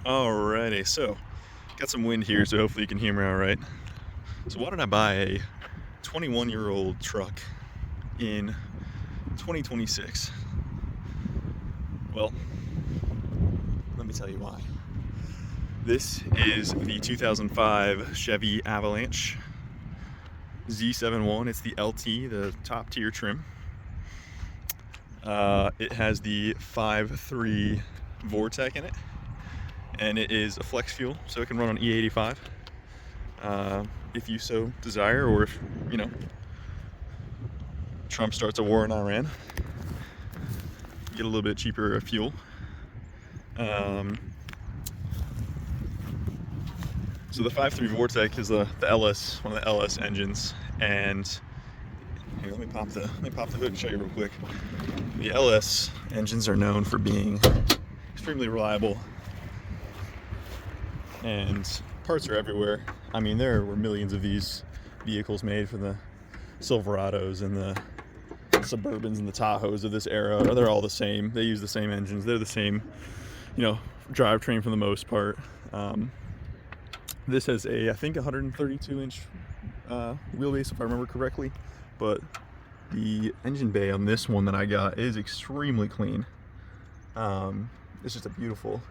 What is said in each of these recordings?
Alrighty, so got some wind here, so hopefully you can hear me all right. So why did I buy a 21-year-old truck in 2026? Well, let me tell you why. This is the 2005 Chevy Avalanche Z71. It's the LT, the top tier trim. It has the 5.3 Vortec in it, and it is a flex fuel, so it can run on E85 if you so desire, or if Trump starts a war in Iran, get a little bit cheaper fuel. So the 5.3 Vortec is the LS, one of the LS engines, and here, let me pop the hood and show you real quick. The LS engines are known for being extremely reliable, and parts are everywhere. I mean, there were millions of these vehicles made for the Silverados and the Suburbans and the Tahoes of this era. They're all the same. They use the same engines. They're the same, drivetrain for the most part. This has I think 132-inch wheelbase, if I remember correctly, but the engine bay on this one that I got is extremely clean. It's just a beautiful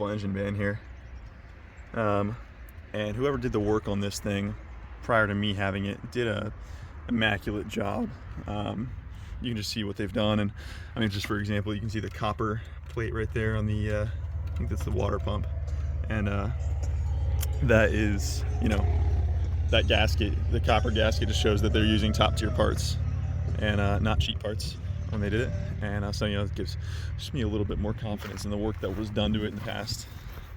engine bay in here. And whoever did the work on this thing prior to me having it did a immaculate job. You can just see what they've done, and I mean, just for example, you can see the copper plate right there on the I think that's the water pump, and that is, that gasket, the copper gasket, just shows that they're using top tier parts and not cheap parts when they did it. And so it gives just me a little bit more confidence in the work that was done to it in the past.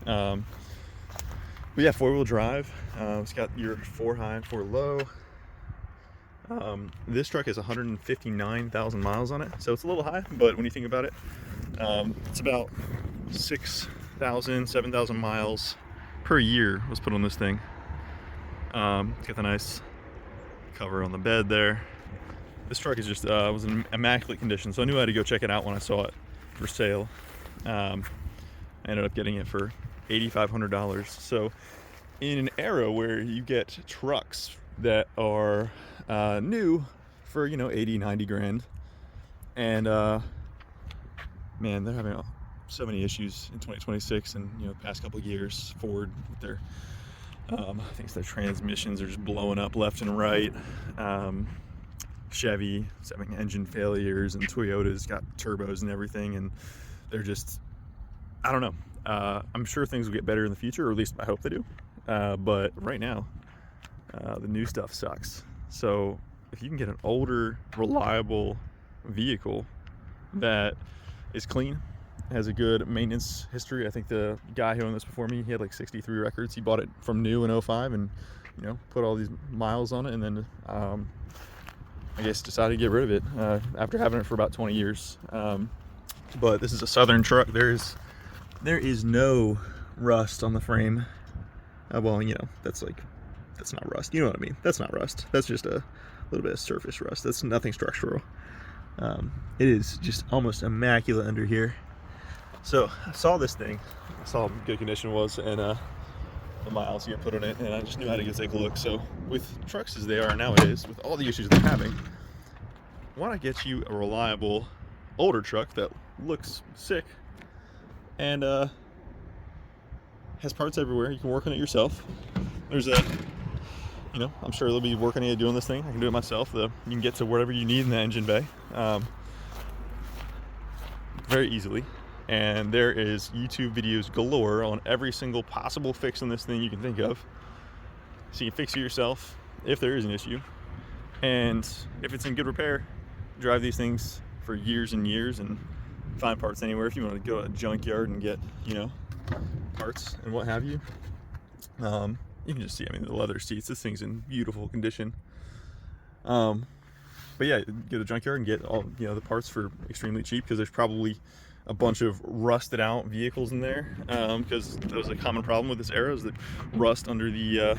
But yeah, 4-wheel drive. It's got your 4 high and 4 low. This truck has 159,000 miles on it, so it's a little high, but when you think about it, it's about 6,000, 7,000 miles per year was put on this thing. It's got the nice cover on the bed there. This truck is just was in immaculate condition, so I knew I had to go check it out when I saw it for sale. I ended up getting it for $8,500. So in an era where you get trucks that are new for 80, 90 grand, and man, they're having so many issues in 2026 and the past couple of years. Ford with their I think their transmissions are just blowing up left and right. Chevy is having engine failures, and Toyota's got turbos and everything, and they're just, I don't know. I'm sure things will get better in the future, or at least I hope they do. But right now, the new stuff sucks. So if you can get an older, reliable vehicle that is clean, has a good maintenance history. I think the guy who owned this before me, he had like 63 records. He bought it from new in 05 and put all these miles on it, and then I guess decided to get rid of it after having it for about 20 years. But this is a Southern truck. There is no rust on the frame. Well, that's not rust. You know what I mean? That's not rust. That's just a little bit of surface rust. That's nothing structural. It is just almost immaculate under here. So I saw this thing, I saw how good condition it was, and the miles you put on it, and I just knew how to go take a look. So with trucks as they are nowadays, with all the issues they're having, why not get you a reliable older truck that looks sick and has parts everywhere? You can work on it yourself. There's I'm sure they'll be working on it doing this thing. I can do it myself. You can get to wherever you need in the engine bay very easily. And there is YouTube videos galore on every single possible fix on this thing you can think of. So you can fix it yourself if there is an issue. And if it's in good repair, drive these things for years and years and find parts anywhere. If you want to go to a junkyard and get, parts and what have you. You can just see, the leather seats, this thing's in beautiful condition. But yeah, go to the junkyard and get all, the parts for extremely cheap, because there's probably a bunch of rusted out vehicles in there, because that was a common problem with this era, is that rust under the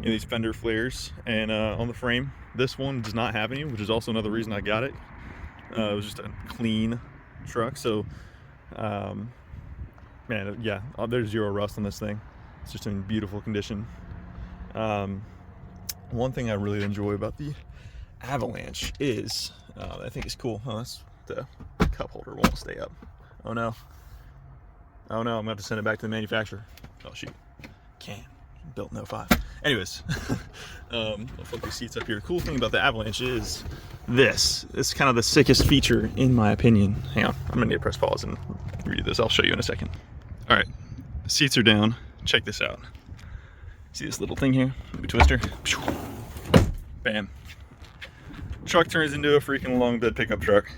these fender flares and on the frame. This one does not have any, which is also another reason I got it. It was just a clean truck, so man, yeah, there's zero rust on this thing. It's just in beautiful condition. One thing I really enjoy about the Avalanche is, I think it's cool. Oh, that's the cup holder won't stay up. Oh no. Oh no, I'm gonna have to send it back to the manufacturer. Oh shoot, can built in 05. Anyways, I'll flip these seats up here. Cool thing about the Avalanche is this. It's kind of the sickest feature in my opinion. Hang on, I'm gonna need to press pause and read this. I'll show you in a second. All right, seats are down. Check this out. See this little thing here? Twister. Bam. Truck turns into a freaking long bed pickup truck.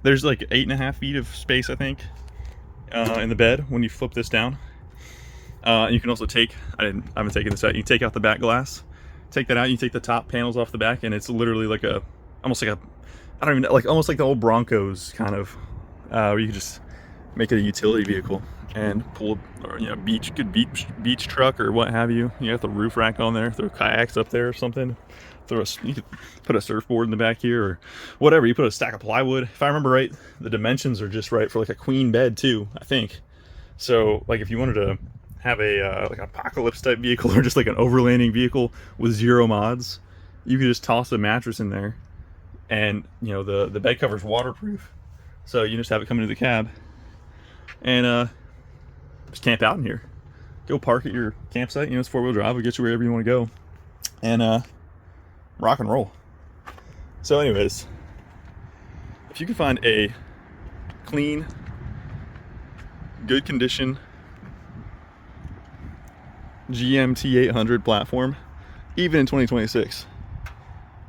There's like 8.5 feet of space, I think, in the bed when you flip this down. You can also take, I haven't taken this out, you can take out the back glass, take that out, you take the top panels off the back, and it's literally like almost like almost like the old Broncos kind of, where you can just make it a utility vehicle and pull, or, you know, beach truck or what have you. You got the roof rack on there, throw kayaks up there or something. You could put a surfboard in the back here or whatever. You put a stack of plywood. If I remember right, the dimensions are just right for like a queen bed too, I think. So like if you wanted to have a like an apocalypse type vehicle or just like an overlanding vehicle with zero mods, you could just toss a mattress in there, and you know the bed cover's waterproof, so you just have it come into the cab and just camp out in here. Go park at your campsite. You know, it's 4-wheel drive. It'll get you wherever you want to go, and rock and roll. So anyways, if you can find a clean, good condition GMT 800 platform, even in 2026,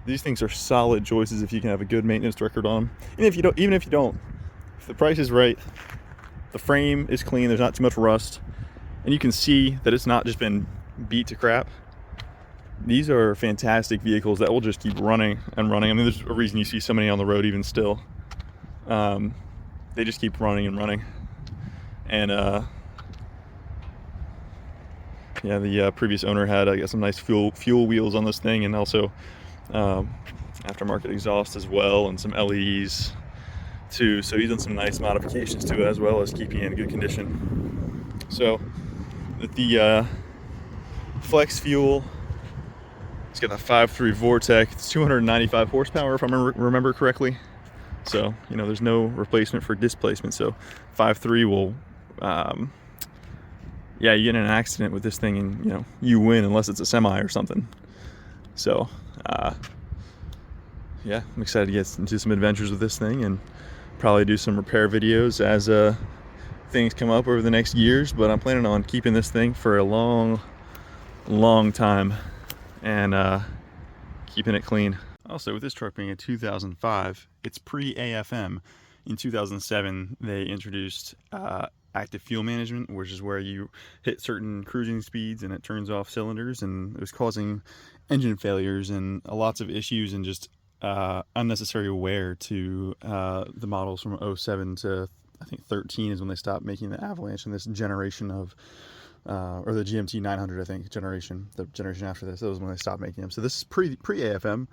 these things are solid choices if you can have a good maintenance record on them. And if you don't, even if you don't, if the price is right, the frame is clean, there's not too much rust, and you can see that it's not just been beat to crap, these are fantastic vehicles that will just keep running and running. I mean, there's a reason you see so many on the road even still. They just keep running and running. And yeah, the previous owner had, I guess, some nice fuel wheels on this thing, and also aftermarket exhaust as well, and some LEDs too. So he's done some nice modifications to it, as well as keeping it in good condition. So the flex fuel, it's got a 5.3 Vortec. It's 295 horsepower if I remember correctly. So, you know, there's no replacement for displacement. So 5.3 will, yeah, you get in an accident with this thing and, you know, you win unless it's a semi or something. So, yeah, I'm excited to get into some adventures with this thing and probably do some repair videos as things come up over the next years. But I'm planning on keeping this thing for a long time and keeping it clean. Also, with this truck being a 2005, it's pre-AFM. In 2007, they introduced active fuel management, which is where you hit certain cruising speeds and it turns off cylinders, and it was causing engine failures and lots of issues and just unnecessary wear to the models from 07 to I think 13 is when they stopped making the Avalanche, and this generation of or the GMT 900, I think, generation, the generation after this, that was when they stopped making them. So this is pre-AFM,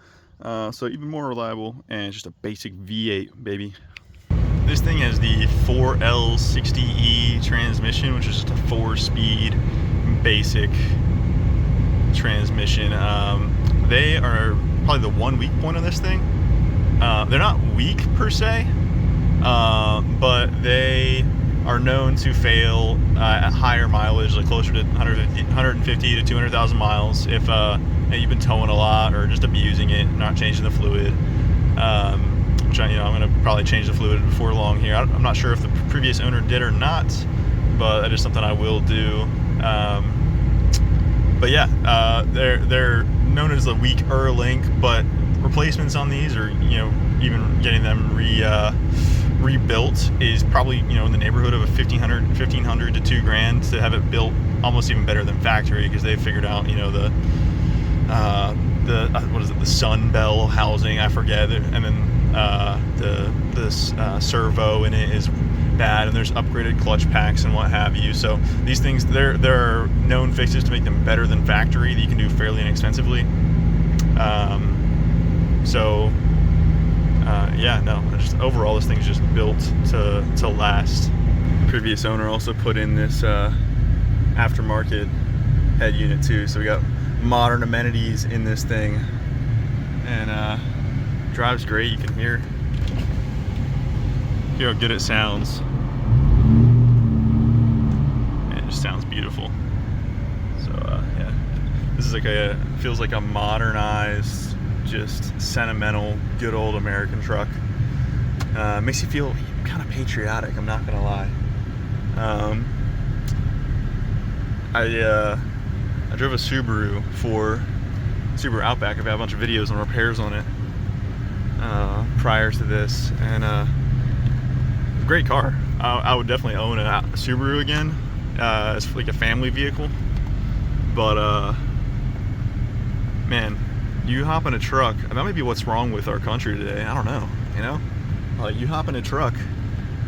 so even more reliable, and just a basic V8, baby. This thing has the 4L60E transmission, which is just a 4-speed basic transmission. They are probably the one weak point on this thing. They're not weak per se, but they are known to fail at higher mileage, like closer to 150 to 200,000 miles if you've been towing a lot or just abusing it, not changing the fluid. Which I'm going to probably change the fluid before long here. I'm not sure if the previous owner did or not, but that is something I will do. But yeah, they're known as a weaker link, but replacements on these, or even getting them rebuilt, is probably in the neighborhood of a $1,500 to $2,000 to have it built almost even better than factory, because they figured out the what is it, the sun bell housing, I forget, and then the servo in it is bad, and there's upgraded clutch packs and what have you. So these things, there are known fixes to make them better than factory that you can do fairly inexpensively. Yeah, no, just overall this thing's just built to last. previous owner also put in this aftermarket head unit too, so we got modern amenities in this thing, and drives great. You can hear how good it sounds. It just sounds beautiful. So yeah, this is like feels like a modernized, just sentimental, good old American truck. Makes you feel kind of patriotic, I'm not gonna lie. I drove a Subaru Outback. I've had a bunch of videos and repairs on it prior to this, and great car. I would definitely own a Subaru again as like a family vehicle, but man, you hop in a truck, and that might be what's wrong with our country today. I don't know, you know, like you hop in a truck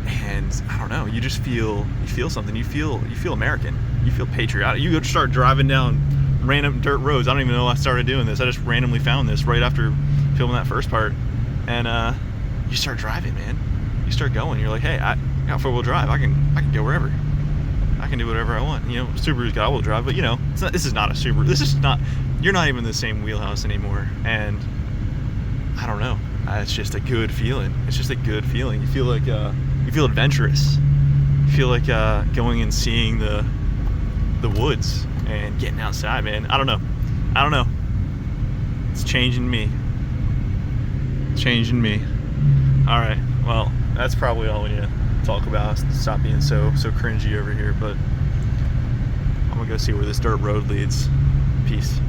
and I don't know, you feel something. You feel American. You feel patriotic. You go start driving down random dirt roads. I don't even know I started doing this. I just randomly found this right after filming that first part, and you start driving, man. You start going. You're like, hey, I got 4-wheel drive. I can go wherever. I can do whatever I want. You know, Subaru's got all-wheel drive, but you know, this is not a Subaru. This is not. You're not even in the same wheelhouse anymore, and I don't know. It's just a good feeling. It's just a good feeling. You feel like you feel adventurous. You feel like going and seeing the woods and getting outside, man. I don't know. It's changing me. All right, well, that's probably all we need to talk about. Stop being so cringy over here, but I'm gonna go see where this dirt road leads. Peace.